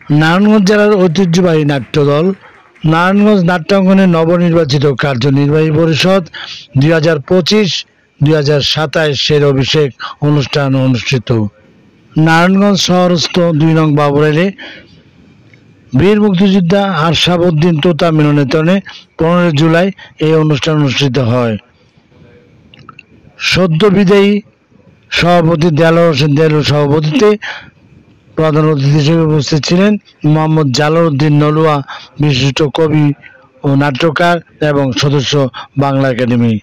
নারায়ণগঞ্জ জেলার ঐতিহ্যবাহী নাট্যদল নারায়ণগঞ্জ নাট্যাঙ্গনের নবনির্বাচিত কার্যনির্বাহী পরিষদ 2025-2027 অভিষেক অনুষ্ঠান অনুষ্ঠিত। নারায়ণগঞ্জ শহরস্থ 2 নং বাবুরাইলে বীর মুক্তিযোদ্ধা আরশাবউদ্দিন তোতা মিলনায়তনে 15 জুলাই এই অনুষ্ঠান অনুষ্ঠিত হয়। সদ্য বিদায়ী সভাপতি দেলোয়ার হোসেন দেলুর সভাপতিত্বে প্রধান অতিথি হিসেবে উপস্থিত ছিলেন মোহাম্মদ জালাল উদ্দিন নলুয়া, বিশিষ্ট কবি ও নাট্যকার এবং সদস্য বাংলা একাডেমি।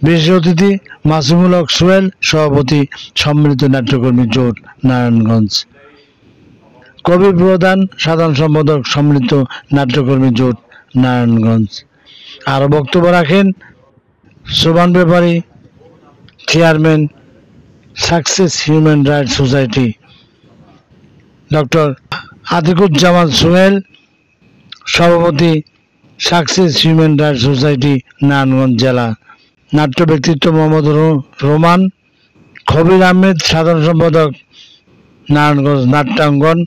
বিশেষ অতিথি মাসুমুল হক সোহেল, সভাপতি সম্মিলিত নাট্যকর্মী জোট নারায়ণগঞ্জ। কবি প্রধান সাধারণ সম্পাদক সম্মিলিত নাট্যকর্মী জোট নারায়ণগঞ্জ। আরও বক্তব্য রাখেন Soban Bepari, chairman Success Human Rights Society, doctor Atiquzzaman Sohel, সভাপতি Success Human Rights Society Narayanganj জেলা। নাট্য ব্যক্তিত্ব মোহাম্মদ রোমান, খবির আহমেদ, সাধারণ সম্পাদক নারায়ণগঞ্জ নাট্যাঙ্গন,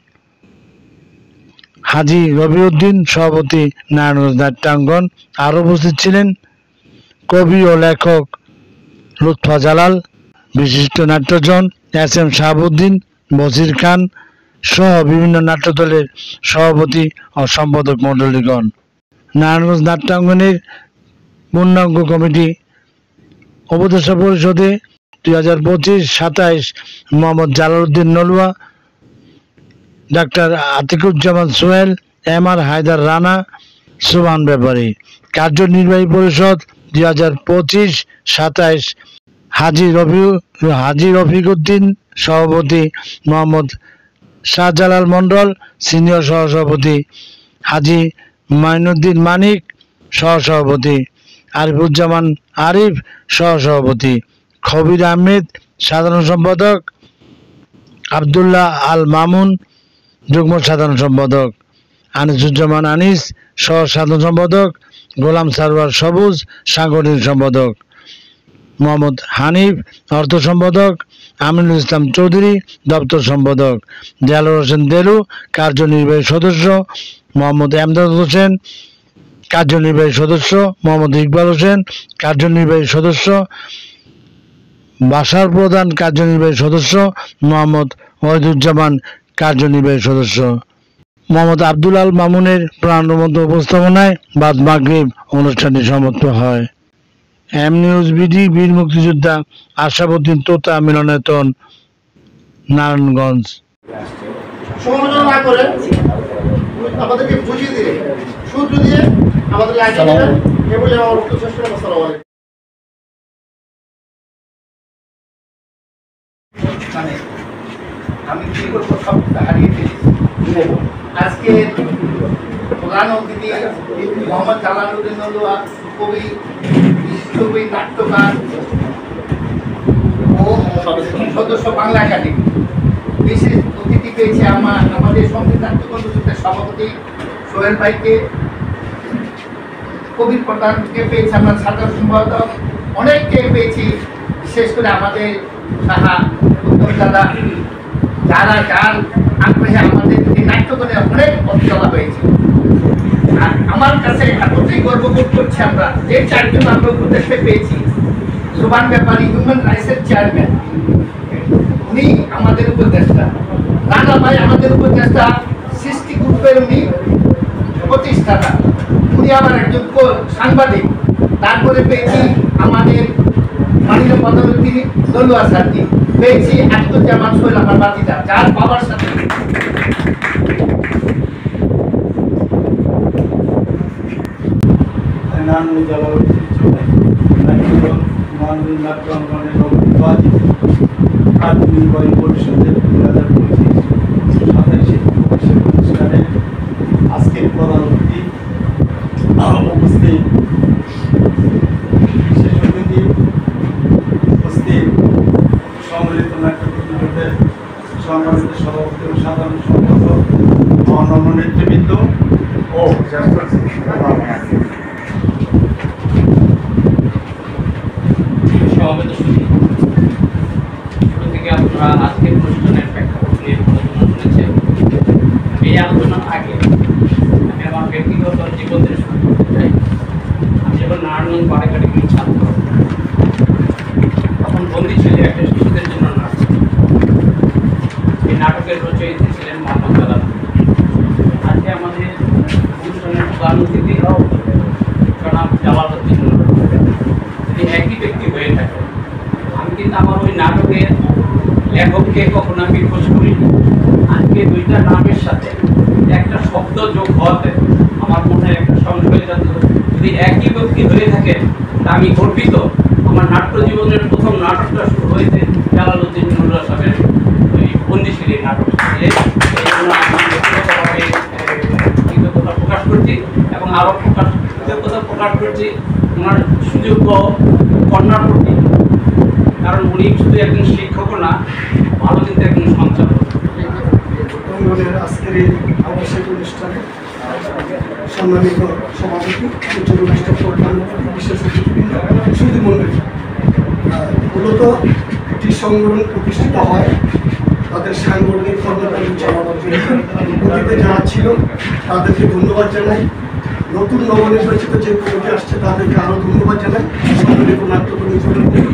হাজী রবিউদ্দিন, সভাপতি নারায়ণগঞ্জ নাট্যাঙ্গন। আরও উপস্থিত ছিলেন কবি ও লেখক লুৎফা জালাল, বিশিষ্ট নাট্যজন SM শাহাবুদ্দিন, বসির খান সহ বিভিন্ন নাট্যদলের সভাপতি ও সম্পাদক মণ্ডলীগণ। নারায়ণগঞ্জ নাট্যাঙ্গনের পূর্ণাঙ্গ কমিটি উপদেষ্টা পরিষদে 2025-27 মোহাম্মদ জালাল উদ্দিন নলুয়া, ডাক্তার আতিকুজ্জামান সোহেল, MR হায়দার রানা, সোবান ব্যাপারী। কার্যনির্বাহী পরিষদ 2025-27 হাজী রফিকউদ্দিন, সভাপতি মোহাম্মদ শাহজালাল মন্ডল, সিনিয়র সহসভাপতি হাজী মাইনুদ্দিন মানিক, সহসভাপতি আরিফুজ্জামান আরিফ, সহসভাপতি খবির আহমেদ, সাধারণ সম্পাদক আবদুল্লাহ আল মামুন, যুগ্ম সাধারণ সম্পাদক আনিসুজ্জামান আনিস, সহ সাধারণ সম্পাদক গোলাম সারওয়ার সবুজ, সাংগঠনিক সম্পাদক মোহাম্মদ হানিফ, অর্থ সম্পাদক আমিনুল ইসলাম চৌধুরী, দপ্তর সম্পাদক দেলোয়ার হোসেন দেলু, কার্যনির্বাহী সদস্য মোহাম্মদ এমদাদ হোসেন, কার্যনির্বাহী সদস্য মোহাম্মদ ইকবাল হোসেন, কার্যনির্বাহী সদস্য বাসার প্রধান, কার্যনির্বাহী সদস্য মোহাম্মদ ওয়াহিদুজ্জামান, কার্যনির্বাহী সদস্য মোহাম্মদ আব্দুল আল মামুনের প্রাণবন্ত উপস্থাপনায় বাদ মাগরিব অনুষ্ঠানটি সমাপ্ত হয়। এম নিউজ বিডি বীর মুক্তিযোদ্ধা আরশাবউদ্দিন তোতা মিলনায়তন, নারায়ণগঞ্জ। সমালোচনা না করে আমাদেরকে বুঝিয়ে দিয়ে সূত্র দিয়ে আমাদের লাগিয়ে দেবেন এবং আমার বক্তব্য শেষ করে আসসালামু আলাইকুম। মানে আমি কি করবো সব হারিয়ে ফেলেছি। আজকে প্রধান অতিথি মোহাম্মদ জালাল উদ্দিন নলুয়া, কবি, কবি, নাট্যকার ও সদস্য বাংলা একাডেমি। বিশেষ অতিথি পেয়েছে আমাদের সংগীত নাট্যকর্মসূচির সভাপতি সোহেল ভাইকে, কবির প্রধানকে পেয়েছে আমরা সাধারণ সম্পাদক, অনেককে পেয়েছি, বিশেষ করে আমাদের সাহা উত্তম দাদা, যারা যার আগ্রহে আমাদের এই নাট্যকর্মে অনেক পথ চলা হয়েছে। আর আমার কাছে এতটাই গর্ববোধ করছি আমরা যে চারজন আমরা উপদেশে পেয়েছি। সোবান ব্যাপারী হিউম্যান রাইটসের চেয়ারম্যান, উনি আমাদের উপদেষ্টা। রানা ভাই আমাদের উপদেষ্টা, সৃষ্টি গ্রুপের উনি প্রতিষ্ঠাতা, উনি আবার একজন সাংবাদিক। তারপরে পেয়েছি আমাদের মাননীয় প্রধান অতিথি নলুয়া স্যারকে, পেয়েছি আতিকুজ্জামান সোহেল আমার বাতিদা, যার বাবার সাথে কার্যনির্বাহী পরিষদের 2025-27 অনুষ্ঠানে আজকের প্রধান অতিথি উপস্থিত, বিশেষ অতিথি উপস্থিত সম্মিলিত নাট্যকর্মীদের সম্মানিত সভাপতি ও সাধারণ সম্পাদক, অন্যান্য নেতৃবৃন্দ ও আজকের অনুষ্ঠানের প্রেক্ষাপট নিয়ে আলোচনা শুনেছেন। এই এখন জীবনের আমি যখন নারায়ণগঞ্জ বারেকাটির ছাত্র, তখন বন্দি ছিল একটা শিশুদের জন্য নাটক। এই নাটকের রচয়িতা ছিলেন মোহাম্মদ জালাল। আজকে আমাদের অনুষ্ঠানের প্রধান অতিথি জনাব জালালউদ্দিন যদি একই ব্যক্তি হয়ে থাকে, আমি কিন্তু আমার ওই নাটকের লেখককে কখনো আমি খোঁজ করিনি। আজকে দুইটা নামের সাথে একটা শব্দ যোগ হওয়াতে আমার মনে একটা সংশয় জাত। যদি একই ব্যক্তি হয়ে থাকে তা আমি গর্বিত। আমার নাট্য জীবনের প্রথম নাটকটা শুরু হয়েছে জালালউদ্দিন নুরুল্লাহ সাহেবের ওই বন্দিশিলী নাটক। এই জন্য আমি ব্যক্তিগতভাবে কৃতজ্ঞতা প্রকাশ করছি এবং আরও কৃতজ্ঞতা প্রকাশ করছি ওনার সুযোগ্য কন্যার প্রতি। কারণ উনি শুধু একজন শিক্ষকও না, ভালো কিন্তু একজন সঞ্চালক। আজকের এই আবাসিক অনুষ্ঠানে সম্মানিত সভাপতি, উচ্চ অনুষ্ঠান প্রধান, বিশেষ অতিথিবৃন্দ, সুধীমণ্ডলী, মূলত একটি সংগঠন প্রতিষ্ঠিত হয় তাদের সাংগঠনিক কর্মকাণ্ড চালানোর জন্য। অতীতে যারা ছিল তাদেরকে ধন্যবাদ জানাই। নতুন নবনির্বাচিত যে কমিটি আসছে তাদেরকে আরও ধন্যবাদ জানাই। সম্মানিত নাট্যকর্মী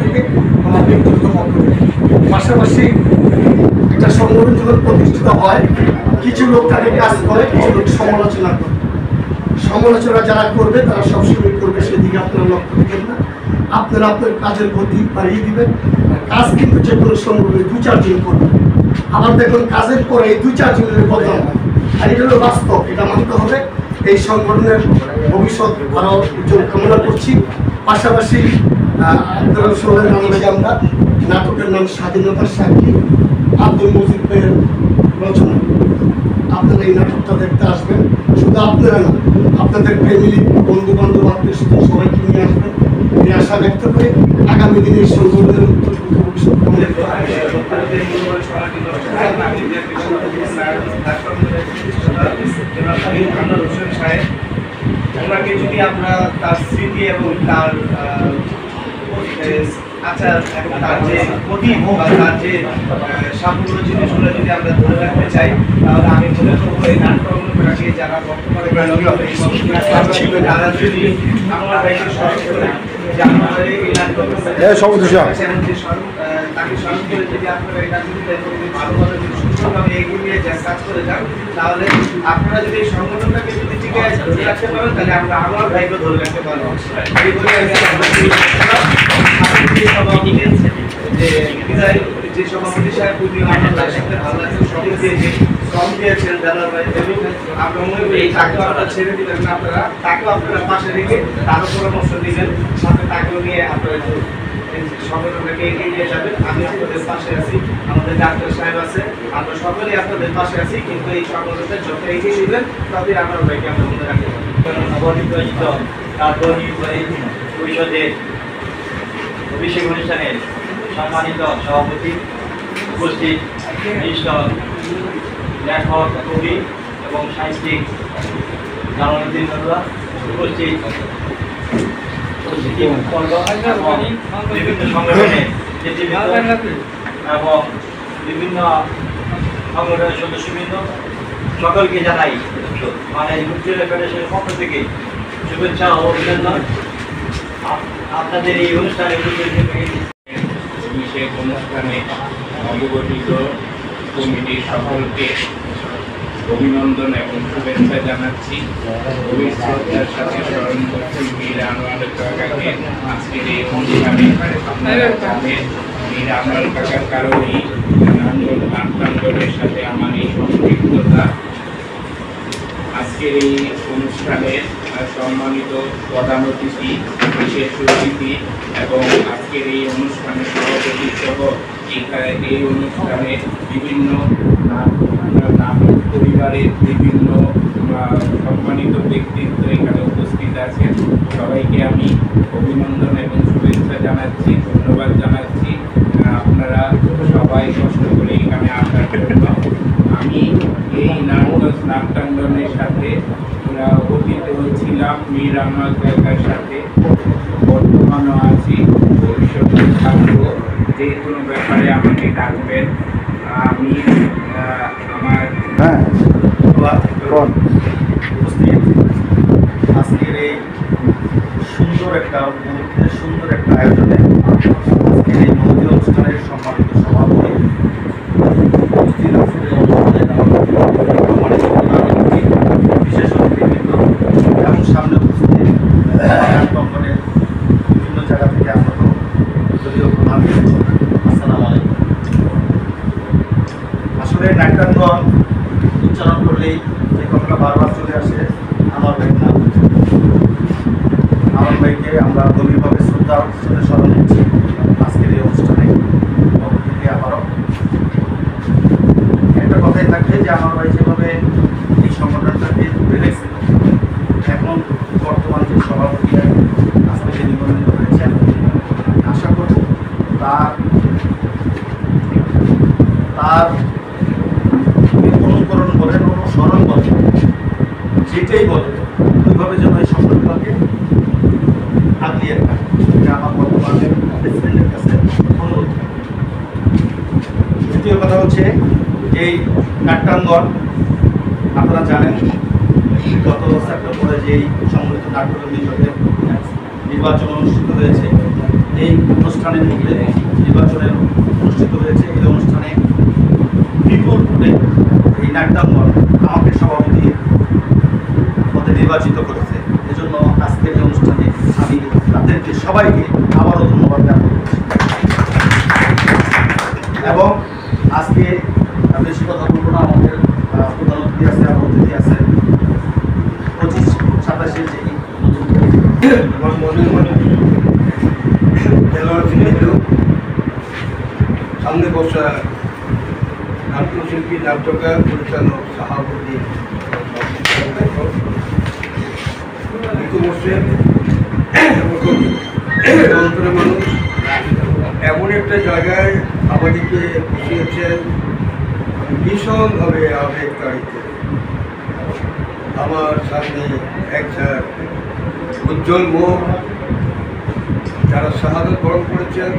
থেকে আমার ব্যক্তিগত পক্ষ থেকে। পাশাপাশি একটা সংগঠন যখন প্রতিষ্ঠিত হয়, কিছু লোক তাকে কাজ করে, কিছু লোক সমালোচনা করে। সমালোচনা যারা করবে তারা সবসময় করবে, সেদিকে আপনারা লক্ষ্য দিবেন না। আপনারা আপনার কাজের গতি বাড়িয়ে দিবেন। কাজ কিন্তু যে কোনো সংগঠনে 2-4 জন করবে। আবার দেখুন কাজের পরে এই 2-4 জনের বদল হয়, আর এটা হলো বাস্তব, এটা মানতে হবে। এই সংগঠনের ভবিষ্যৎ আরও উজ্জ্বল কামনা করছি। পাশাপাশি আপনারা শোনেন আমরা নাটকের নাম স্বাধীনতার সাক্ষী, আব্দুল মজিদ ভাইয়ের রচনা। আপনারা এই নাটকটা দেখতে আসবেন, শুধু আপনারা না, আপনাদের ফ্যামিলি, বন্ধু বান্ধব, আত্মীয় স্বজন সবাইকে নিয়ে আসবেন। এই আশা ব্যক্ত করে আগামী দিনে এই সংগঠনের উত্তর ভবিষ্যৎ ওনাকে যদি আমরা তার স্মৃতি এবং তার আচার এবং তার যে গতি বা তার যে সাফল্য জিনিসগুলো যদি আমরা ধরে রাখতে চাই, তাহলে আমি মনে করবো এই নাট্যকর্মটাকে যারা বর্তমানে তারা যদি আমার ভাইকে স্মরণ করে যে আমাদের এই নাট্যকর্মটা তাকে স্মরণ করে যদি আপনারা এই নাটকটা ভালোভাবে সুন্দরভাবে এগিয়ে নিয়ে কাজ করে যান, তাহলে আপনারা যদি এই সংগঠনটাকে যদি টিকে ধরে রাখতে পারেন, তাহলে আমরা আমার ভাইকে ধরে রাখতে পারবো। যে সভাপতি সাহেব তার সাথে ভালো লাগছে, সঙ্গে দিয়েছে, শ্রম দিয়েছেন জানার ভাই, এবং আমরা মনে করি তাকেও আপনারা ছেড়ে দিবেন না। আপনারা তাকেও আপনারা পাশে রেখে তারও পরামর্শ দিবেন, সাথে তাকেও নিয়ে আপনারা সংগঠনটাকে এগিয়ে নিয়ে যাবেন। আমি আপনাদের পাশে আছি, আমাদের ডাক্তার সাহেব আছে, আমরা সকলেই আপনাদের পাশে আছি। কিন্তু এই সংগঠনটা যত এগিয়ে দিবেন ততই আমার ভাইকে আমরা মনে রাখতে পারি। নবনির্বাচিত কার্যনির্বাহী পরিষদের অভিষেক অনুষ্ঠানের সম্মানিত সভাপতি, উপস্থিত বিশিষ্ট লেখক, কবি এবং সাহিত্যিক জালালউদ্দিন নুরুল্লাহ, উপস্থিত বিভিন্ন সংগঠনের এবং বিভিন্ন সংগঠনের সদস্যবৃন্দ সকলকে জানাই মানে মুক্তিযোদ্ধা ফেডারেশনের পক্ষ থেকে শুভেচ্ছা ও অভিনন্দন। আপনাদের এই অনুষ্ঠানে বিশেষ অনুষ্ঠানে অবগঠিত কমিটির সকলকে অভিনন্দন এবং শুভেচ্ছা জানাচ্ছি। গভীর শ্রদ্ধার সাথে স্মরণ করছি মীর আনোয়ার কাকাকে। আজকের এই অনুষ্ঠানে আপনারা জানেন মীর আনোয়ার কাকার কারণেই নাট্যাঙ্গনের সাথে আমার এই সম্পৃক্ততা। আজকের এই অনুষ্ঠানের সম্মানিত প্রধান অতিথি, বিশেষ অতিথি এবং আজকের এই অনুষ্ঠানের সভাপতি সহ এই অনুষ্ঠানে বিভিন্ন নাটক পরিবারের বিভিন্ন সম্মানিত ব্যক্তিত্ব এখানে উপস্থিত আছেন। সবাইকে আমি অভিনন্দন এবং শুভেচ্ছা জানাচ্ছি, ধন্যবাদ জানাচ্ছি। আপনারা সবাই কষ্ট করে এখানে আসার জন্য। আমি এই নাট্যাঙ্গনের সাথে অতীত ছিলাম মীর আনোয়ার কাকার সাথে, বর্তমানও আছি, ভবিষ্যতে থাকবো। যে কোনো ব্যাপারে আমাকে ডাকবেন। আমি আমার উপস্থিত সুন্দর একটা আয়োজনে আজকের এই মহতী অনুষ্ঠানের সম্মানিত সভাপতি বিশেষ অতিথিবৃন্দ এবং সামনে উপস্থিত অঙ্গনের বিভিন্ন জায়গা থেকে আগত যদিও প্রধান আসসালামু আলাইকুম। আসলে নাট্যাঙ্গন উচ্চারণ করলেই যে কথাটা বারবার চলে আসে আমার ভাইয়ের নাম। আমার ভাইকে আমরা গভীরভাবে শ্রদ্ধার সাথে স্মরণ করছি আজকের এই অনুষ্ঠানে থেকে আবারও একটা কথাই থাকবে যে আমার ভাই যেভাবে এই সংগঠনটাকে ধরে রেখেছিল এখন বর্তমান যে সভাপতি আজকে যে নিবন্ধিত হয়েছেন আশা করব তার অনুকরণ করেন অনুসরণ করেন যেটাই বলেন ওইভাবে যেন এই সংগঠনটাকে আগলিয়ে রাখা এটা আমার বর্তমানে প্রেসিডেন্টের কাছে অনুরোধ। দ্বিতীয় কথা হচ্ছে এই নাট্যাঙ্গন আপনারা জানেন গত সেপ্টেম্বরে যেই সম্মিলিত নাট্যকর্মীদের নির্বাচন অনুষ্ঠিত হয়েছে এই অনুষ্ঠানের মধ্যে নির্বাচনের অনুষ্ঠিত হয়েছে এই অনুষ্ঠানে বিপুল ভোটে এই নাট্যাঙ্গন আমাকে সভাপতি পদে নির্বাচিত করেছে। এজন্য আজকের এই অনুষ্ঠানে আমি তাদেরকে সবাইকে আবারও ধন্যবাদ জ্ঞাপন করছি এবং আজকে বেশি কথা বলবো না, আমাদের প্রধান অতিথি আছে আর অতিথি আছে 25-27 যে আমার মনে মনে সামনে বসা নাট্যশিল্পী নাট্যকার পরিচালক সভাপতি অন্তরের মানুষ এমন একটা জায়গায় আমাদেরকে বসিয়েছেন ভীষণভাবে আবেগতাড়িত। আমার সামনে একটা উজ্জ্বল মুখ যারা শাহাদত বরণ করেছেন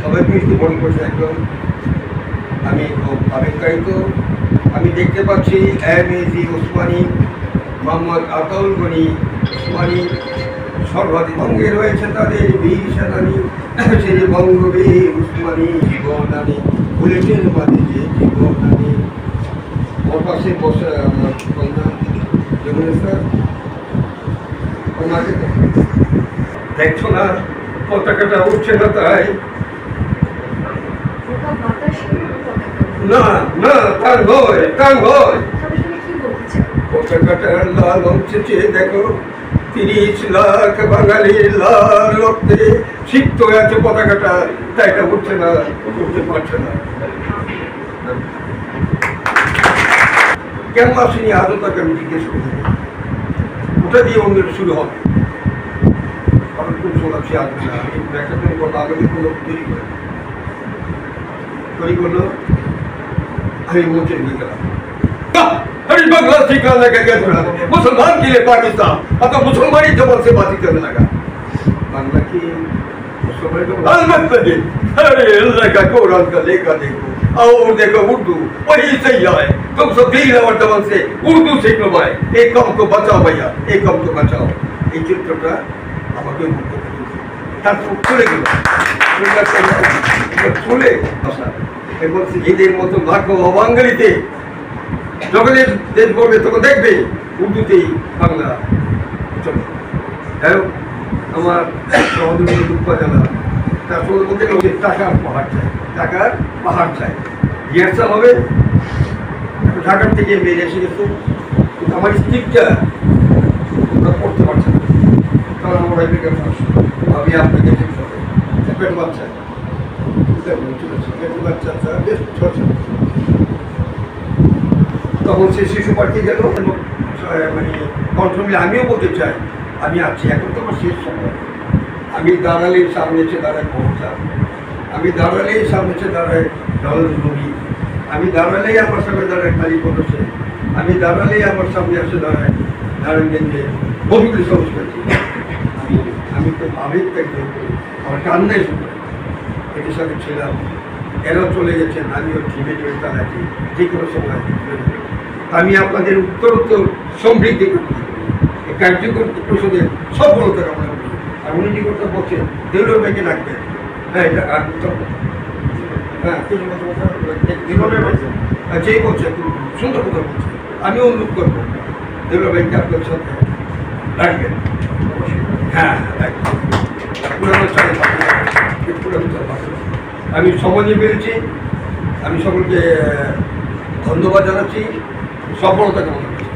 সবাই মৃত্যু বরণ করেছে একদম। আমি খুব আবেগতাড়িত। আমি দেখতে পাচ্ছি এম.এ.জি. ওসমানী, মোহাম্মদ আতাউল গনি ওসমানী সর্বাধিক বঙ্গে রয়েছে তাদের বীর সেনানী সেই বঙ্গবীর উসমানী জীবনানী বুলেটের মাঝে যে জীবনানী। ওর পাশে বসে আমার কন্যা স্যার ওনাকে দেখছো না পতাকাটা উঠছে না তাই না না তার নয় তার নয় পতাকাটা লাল উঠছে দেখো 30 লাখ বাঙালির লাল রক্তে সিক্ত আছে পতাকাটা তাই এটা উঠছে না উঠতে পারছে না। কেন আসেনি আদৌ তাকে আমি জিজ্ঞেস করি ওটা দিয়ে অন্য শুরু হবে আমার খুব শোনাচ্ছি আসবে না। আমি একটা দিন বলবো আগামী কোনো তৈরি করলো আমি মঞ্চে নিয়ে গেলাম अरे बंगला सिखाने का क्या जुड़ा मुसलमान के लिए पाकिस्तान अब तो मुसलमानी जबल से बात करने लगा बांग्ला की अरे अल्लाह का कुरान का लेकर देखो और देखो उर्दू वही सही है। तुम सब दिल और जबल से उर्दू सीख लो भाई। एक कम को बचाओ भैया एक कम को बचाओ। এই চিত্রটা আমাকে তারপর চলে গেল চলে আসা এবং এদের মতো লাখো অবাঙ্গালিতে যখন দেশ বলবে তখন দেখবে উর্দুতেই বাংলা চলে। যাই হোক আমার সহযোগী দুঃখ জানা তারপর বলতে গেলে টাকার পাহাড় চাই টাকার পাহাড় চাই রিহার্সাল হবে। ঢাকার থেকে মেয়ে এসে গেছে কিন্তু আমার স্ক্রিপ্টটা ওরা পড়তে পারছে না কারণ আমার আমি আপনাকে ঠিক হবে পেট বাচ্চা পেট বাচ্চা বেশ ছোট তখন সে শিশু পার্কে গেল মানে কন্ট্রোলে আমিও বলতে চাই আমি আছি এখন তো আমার শেষ সময়। আমি দাঁড়ালেই সামনে এসে দাঁড়ায় পৌঁছা আমি দাঁড়ালেই সামনে এসে দাঁড়ায় দলের নবী আমি দাঁড়ালেই আমার সামনে দাঁড়ায় খালি বসে আমি দাঁড়ালেই আমার সামনে এসে দাঁড়ায় নারায়ণগঞ্জে বন্ধুগুলি সংস্কৃতি আমি তো আবেগ থেকে আমার কান্নাই শুনে এটির সাথে ছিলাম। এরাও চলে গেছেন আমিও ঠিমে জড়িত আছি যে কোনো সময় আমি আপনাদের উত্তরোত্তর সমৃদ্ধি করি। কার্যকর পরিষদের সফলতা কামনা করি। আর উনি যে কথা বলছেন দেউলের ভাইকে রাখবেন, হ্যাঁ যেই বলছে সুন্দর কথা বলছে, আমি অনুরোধ করবো দেউলের ভাইকে আপনার সাথে রাখবেন। হ্যাঁ আমি সমাজে পেরেছি, আমি সকলকে ধন্যবাদ জানাচ্ছি, সফলতা কামনা করছি।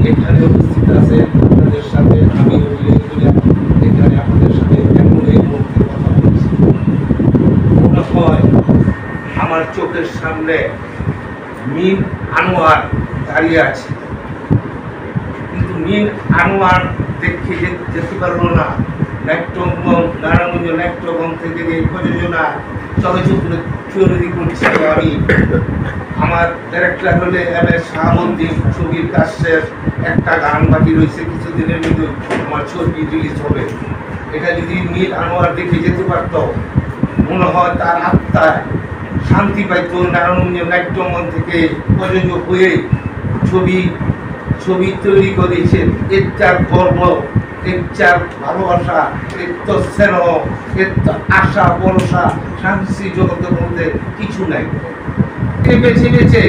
এখানে উপস্থিত আছে আপনাদের সাথে আমি এখানে আপনাদের সাথে এমন এই মুহূর্তে কথা বলছি, মনে হয় আমার চোখের সামনে মিন আনোয়ার দাঁড়িয়ে আছে, কিন্তু মিন আনোয়ার দেখে যেতে পারলো না। নাট্যঙ্গন নারায়ণগঞ্জ নাট্যঙ্গন থেকে এই প্রযোজনা চলচ্চিত্র তৈরি করছি আমি। আমার ডাইরেক্টর হলে MS শাহাবুদ্দিন, ছবির কাজ শেষ, একটা গান বাকি রয়েছে, কিছুদিনের মধ্যে আমার ছবি রিলিজ হবে। এটা যদি মিন আনোয়ার দেখে যেতে পারত, মনে হয় তার আত্মায় শান্তি পাইত। নারায়ণগঞ্জ নাট্যঙ্গন থেকে প্রযোজক হয়ে ছবি তৈরি করেছেন। এর চার গর্ব, এর চার ভালোবাসা, এর তো স্নেহ, এর তো আশা ভরসা সাংস্কৃতিক জগতের মধ্যে কিছু নাই। বেছে বেছে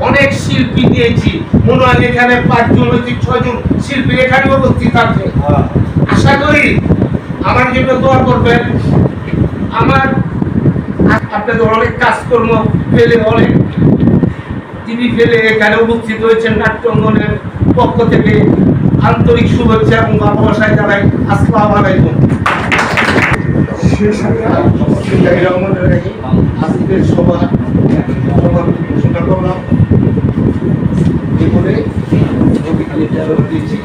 অনেক শিল্পী দিয়েছি, মনে হয় এখানে 5 জন 6 জন শিল্পী এখানে উপস্থিত আছে। আশা করি আমার জন্য দোয়া করবেন। আমার আপনাদের অনেক কাজকর্ম ফেলে, অনেক টিভি ফেলে এখানে উপস্থিত হয়েছেন। নাট্যঙ্গনের পক্ষ থেকে আন্তরিক শুভেচ্ছা এবং ভালোবাসায় জানাই। আসসালামু আলাইকুম। আজকের সভা ঘোষণা করলাম। এরপরে দিয়েছি